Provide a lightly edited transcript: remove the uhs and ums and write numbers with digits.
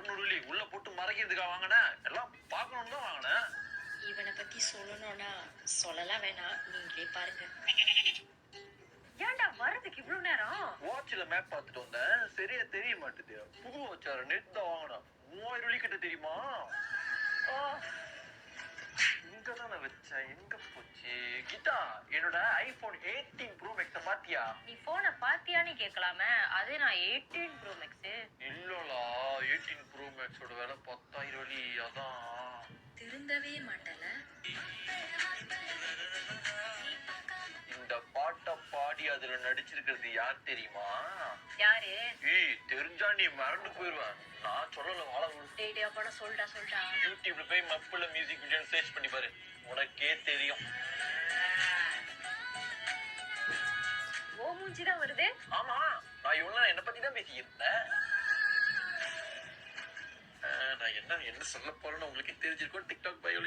600 உள்ள போட்டு மறைக்கிறதுக்காக வாங்கினேன். எல்லாம் பார்க்கணும்னு தான் வாங்கினேன். இவனை பத்தி சொல்லணும்னா சொல்லலாம் வேணாம், நீங்களே பாருங்க. ஏன்டா வர்றதுக்கு இவ்வளவு நேரம்? வாட்ச்ல மேப் பார்த்துட்டு வந்தேன், சரியா தெரிய மாட்டுது. புது வாட்சார நேத்து தான் வாங்கினேன். 3000 கிட்ட தெரியுமா? ஓ, இங்கதானே வச்சேன், எங்க போச்சு? கீதா, என்னோட ஐபோன் 18 ப்ரோ மேக்ஸ பாத்தியா? நீ போனை பாத்தியான்னு கேட்கலாமே, அது நான் 18 ப்ரோ மேக்ஸ். இல்லலா, 18 ப்ரோ மேக்ஸோட விலை 10,000. அதான் திருந்தவே மாட்டல. இந்த பாட்டை பாடி அதுல நடிச்சிருக்கிறது யார் தெரியுமா? யாரு? ஏய், தெரிஞ்சா நீ மறந்து போயிருவேன். நான் சொல்லல, வாழ டேய் அப்பட சொல்டா. யூடியூப்ல போய் மப்புல மியூசிக் வீடியோ சர்ச் பண்ணி பாரு, உனக்கே தெரியும். ஓ மூஞ்சி தான் வருது. ஆமா, நான் இவ்வளவு என்ன பத்தி தான் பேசியிருந்தேன். நான் என்ன சொல்ல போறேன்னு உங்களுக்கு தெரிஞ்சிருக்கும். TikTok bio